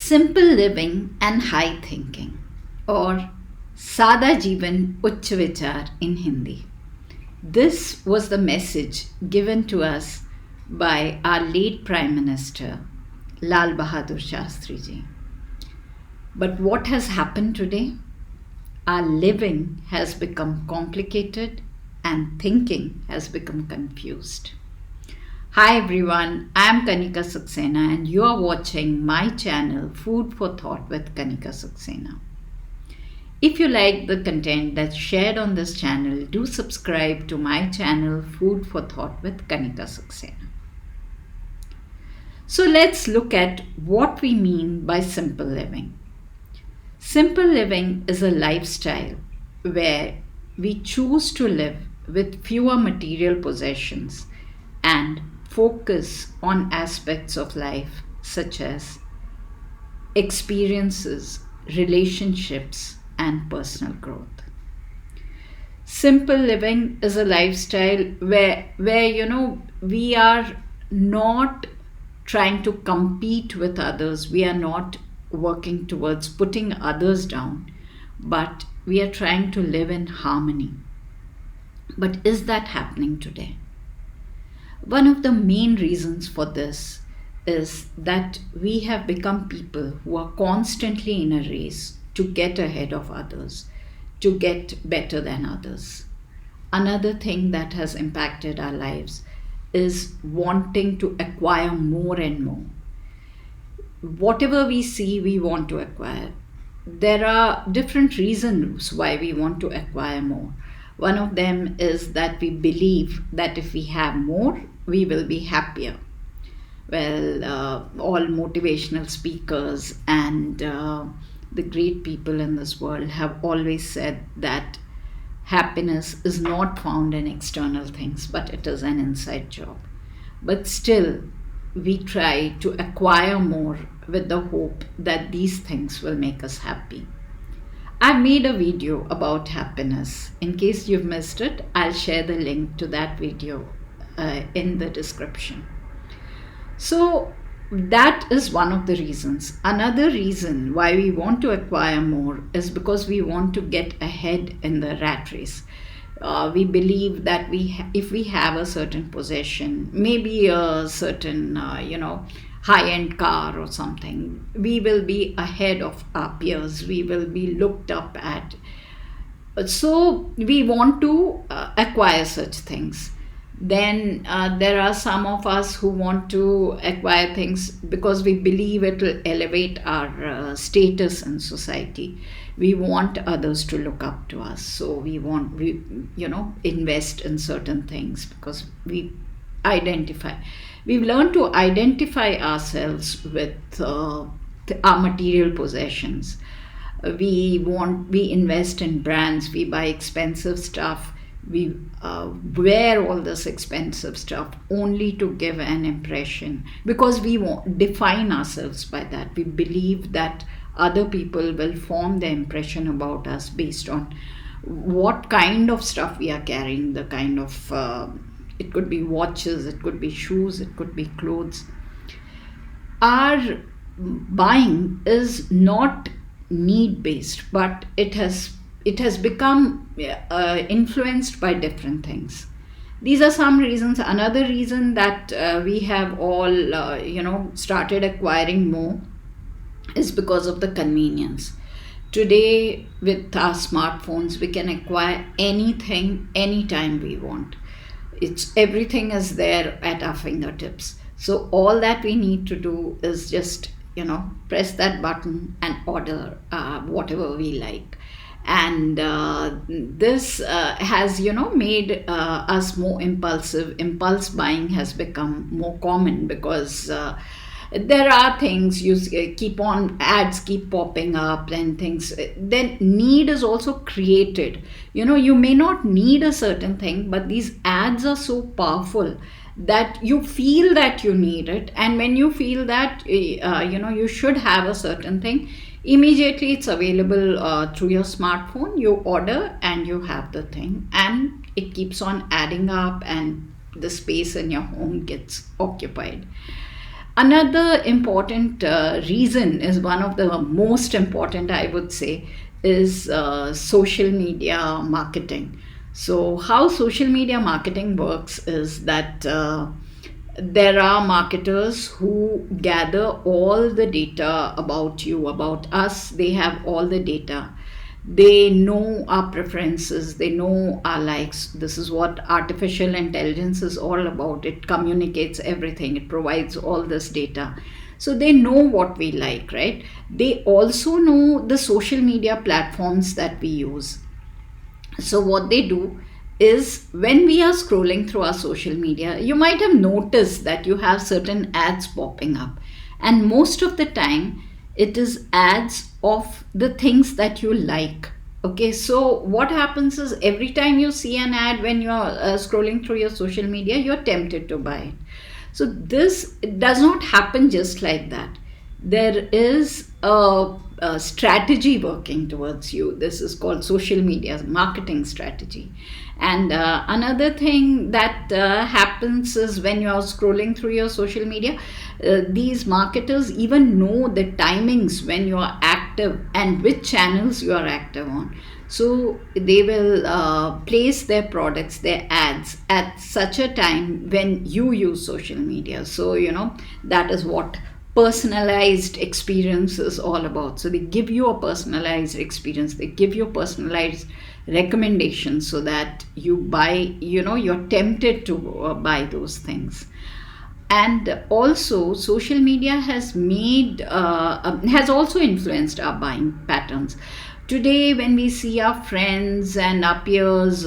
Simple living and high thinking, or Sada Jeevan Uch Vichar in Hindi. This was the message given to us by our late Prime Minister, Lal Bahadur Shastriji. But what has happened today? Our living has become complicated and thinking has become confused. Hi everyone, I am Kanika Saxena and you are watching my channel Food for Thought with Kanika Saxena. If you like the content that's shared on this channel, do subscribe to my channel Food for Thought with Kanika Saxena. So let's look at what we mean by simple living. Simple living is a lifestyle where we choose to live with fewer material possessions and focus on aspects of life such as experiences, relationships, and personal growth. Simple living is a lifestyle where we are not trying to compete with others. We are not working towards putting others down, but we are trying to live in harmony. But is that happening today? One of the main reasons for this is that we have become people who are constantly in a race to get ahead of others, to get better than others. Another thing that has impacted our lives is wanting to acquire more and more. Whatever we see, we want to acquire. There are different reasons why we want to acquire more. One of them is that we believe that if we have more, we will be happier. Well, all motivational speakers and the great people in this world have always said that happiness is not found in external things, but it is an inside job. But still, we try to acquire more with the hope that these things will make us happy. I've made a video about happiness. In case you've missed it, I'll share the link to that video in the description. So that is one of the reasons. Another reason why we want to acquire more is because we want to get ahead in the rat race. We believe that if we have a certain possession, maybe a certain high-end car or something, we will be ahead of our peers. We will be looked up at. So we want to acquire such things. Then there are some of us who want to acquire things because we believe it will elevate our status in society. We want others to look up to us. So we invest in certain things because we identify. We've learned to identify ourselves with our material possessions. We invest in brands. We buy expensive stuff. We wear all this expensive stuff only to give an impression because we define ourselves by that. We believe that other people will form their impression about us based on what kind of stuff we are carrying, the kind of it could be watches, it could be shoes, it could be clothes. Our buying is not need-based, but it has become influenced by different things. These are some reasons. Another reason that we have all started acquiring more is because of the convenience. Today, with our smartphones, we can acquire anything, anytime we want. Everything is there at our fingertips. So all that we need to do is just press that button and order whatever we like. And this has made us more impulsive. Impulse buying has become more common because there are things ads keep popping up and things. Then need is also created. You may not need a certain thing, but these ads are so powerful that you feel that you need it. And when you feel that you should have a certain thing, immediately it's available through your smartphone. You order and you have the thing, and it keeps on adding up and the space in your home gets occupied. Another important reason is one of the most important, I would say, is social media marketing. So, how social media marketing works is that there are marketers who gather all the data about you, about us. They have all the data. They know our preferences, they know our likes. This is what artificial intelligence is all about. It communicates everything, it provides all this data. So they know what we like, right? They also know the social media platforms that we use. So, what they do is when we are scrolling through our social media, you might have noticed that you have certain ads popping up. And most of the time, it is ads of the things that you like. Okay, so what happens is every time you see an ad when you're scrolling through your social media, you're tempted to buy it. So, this does not happen just like that. There is a strategy working towards you. This is called social media marketing strategy. And another thing that happens is when you are scrolling through your social media, these marketers even know the timings when you are active and which channels you are active on. So they will place their products, their ads at such a time when you use social media. So, that is what personalized experience is all about. So they give you a personalized experience, they give you personalized recommendations so that you buy, you're tempted to buy those things. And also social media has also influenced our buying patterns. Today when we see our friends and our peers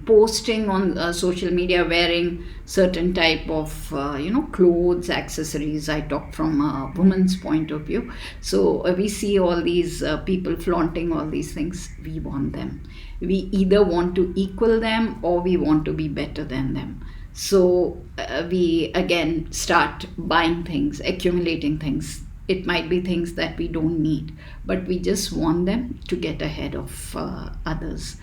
posting on social media wearing certain type of clothes, accessories, I talk from a woman's point of view. So we see all these people flaunting all these things. We want them. We either want to equal them or we want to be better than them. So we again start buying things, accumulating things. It might be things that we don't need, but we just want them to get ahead of others.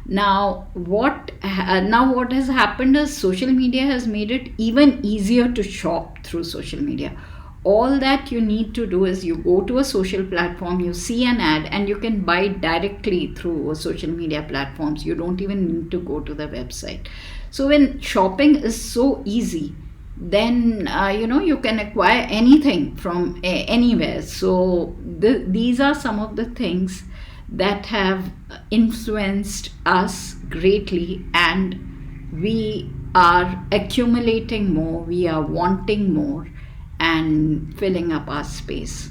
Now what has happened is social media has made it even easier to shop through social media. All that you need to do is you go to a social platform, you see an ad, and you can buy directly through social media platforms. You don't even need to go to the website. So when shopping is so easy, then you can acquire anything from anywhere. So these are some of the things that have influenced us greatly, and we are accumulating more, we are wanting more and filling up our space.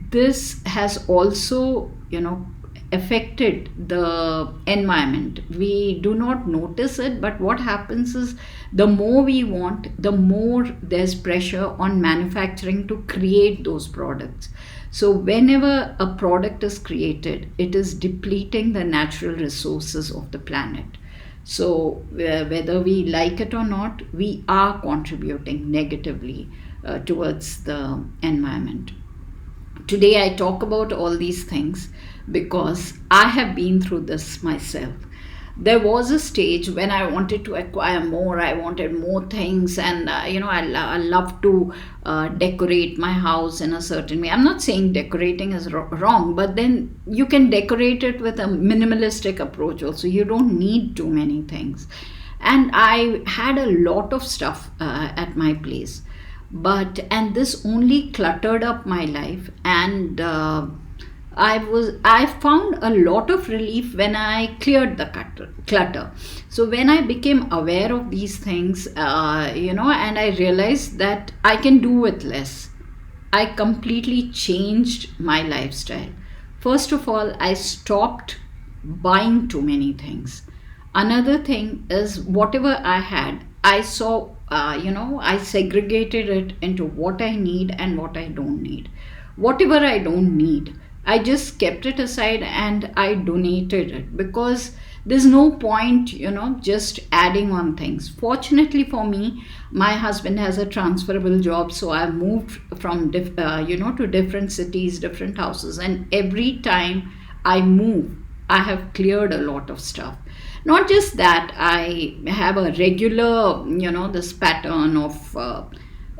This has also affected the environment. We do not notice it, but what happens is the more we want, the more there's pressure on manufacturing to create those products. So whenever a product is created, it is depleting the natural resources of the planet. So whether we like it or not, we are contributing negatively towards the environment. Today I talk about all these things because I have been through this myself. There was a stage when I wanted to acquire more, I wanted more things, and I love to decorate my house in a certain way. I'm not saying decorating is wrong, but then you can decorate it with a minimalistic approach also. You don't need too many things. And I had a lot of stuff at my place, and this only cluttered up my life. And I found a lot of relief when I cleared the clutter. So when I became aware of these things, and I realized that I can do with less, I completely changed my lifestyle. First of all, I stopped buying too many things. Another thing is whatever I had, I saw, I segregated it into what I need and what I don't need. Whatever I don't need, I just kept it aside and I donated it, because there's no point, just adding on things. Fortunately for me, my husband has a transferable job, so I moved from to different cities, different houses, and every time I move, I have cleared a lot of stuff. Not just that, I have a regular, this pattern of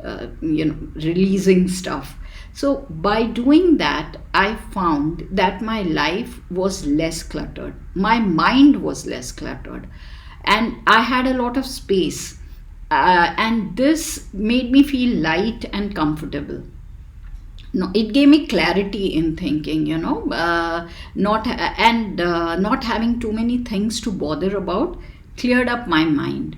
releasing stuff. So by doing that, I found that my life was less cluttered, my mind was less cluttered, and I had a lot of space. And this made me feel light and comfortable. No, it gave me clarity in thinking, not having too many things to bother about cleared up my mind.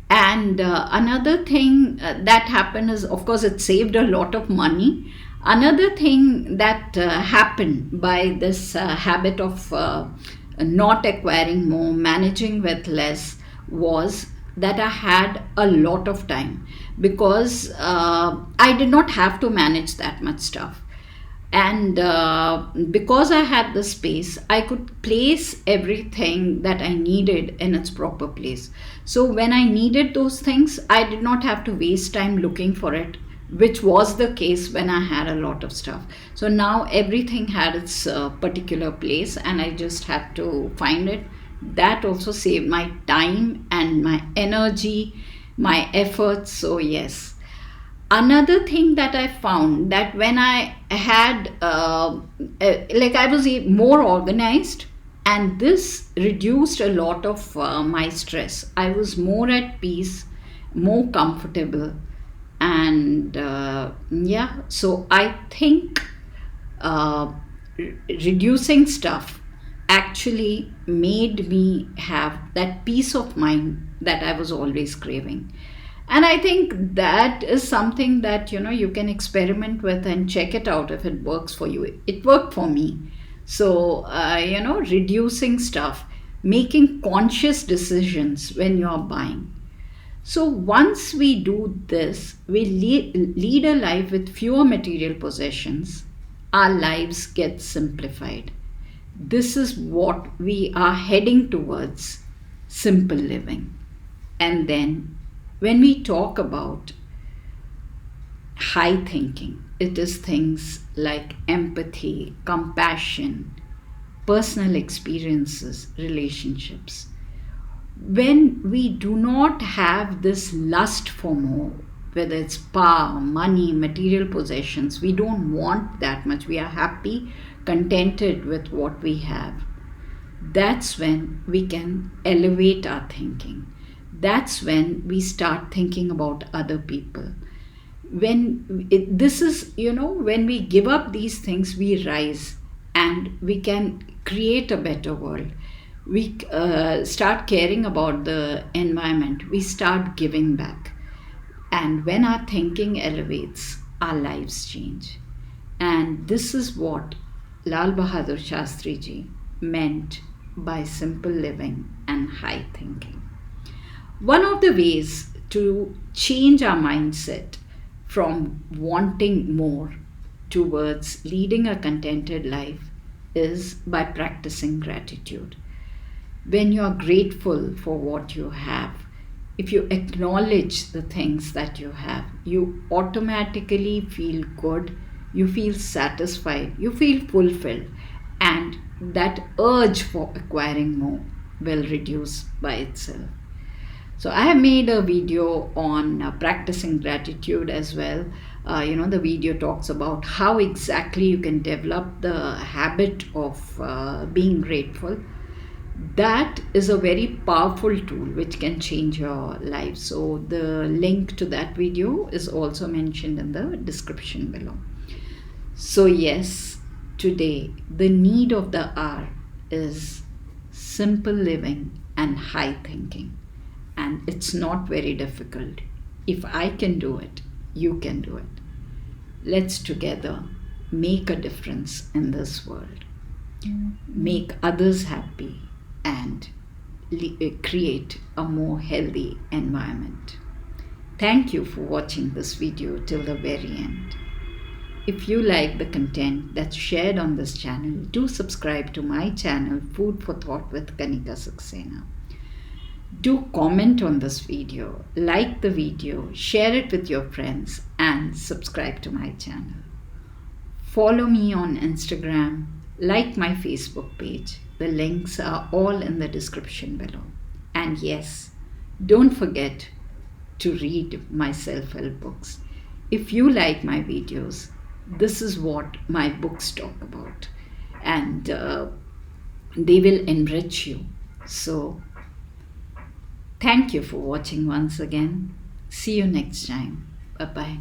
And another thing that happened is, of course, it saved a lot of money. Another thing that happened by this habit of not acquiring more, managing with less, was that I had a lot of time, because I did not have to manage that much stuff. And because I had the space, I could place everything that I needed in its proper place. So when I needed those things, I did not have to waste time looking for it, which was the case when I had a lot of stuff. So now everything had its particular place, and I just had to find it. That also saved my time and my energy, my efforts. So yes, another thing that I found, that when I had I was more organized, and this reduced a lot of my stress. I was more at peace, more comfortable. And yeah, so I think uh, reducing stuff actually made me have that peace of mind that I was always craving. And I think that is something that you can experiment with and check it out if it works for you. It worked for me. So reducing stuff, making conscious decisions when you're buying. So once we do this, we lead a life with fewer material possessions. Our lives get simplified. This is what we are heading towards: simple living. And then when we talk about high thinking, it is things like empathy, compassion, personal experiences, relationships. When we do not have this lust for more, whether it's power, money, material possessions, we don't want that much. We are happy, contented with what we have. That's when we can elevate our thinking. That's when we start thinking about other people. When we give up these things, we rise, and we can create a better world. We start caring about the environment. We start giving back. And when our thinking elevates, our lives change. And this is what Lal Bahadur Shastriji meant by simple living and high thinking. One of the ways to change our mindset from wanting more towards leading a contented life is by practicing gratitude. When you are grateful for what you have, if you acknowledge the things that you have, you automatically feel good, you feel satisfied, you feel fulfilled, and that urge for acquiring more will reduce by itself. So I have made a video on practicing gratitude as well. The video talks about how exactly you can develop the habit of being grateful. That is a very powerful tool which can change your life. So the link to that video is also mentioned in the description below. So yes, today the need of the hour is simple living and high thinking. And it's not very difficult. If I can do it, you can do it. Let's together make a difference in this world, make others happy, and create a more healthy environment. Thank you for watching this video till the very end. If you like the content that's shared on this channel, do subscribe to my channel, Food for Thought with Kanika Saxena. Do comment on this video, like the video, share it with your friends, and subscribe to my channel. Follow me on Instagram, like my Facebook page. The links are all in the description below. And yes, don't forget to read my self-help books. if you like my videos, this is what my books talk about, and they will enrich you. So, thank you for watching once again. See you next time. Bye bye.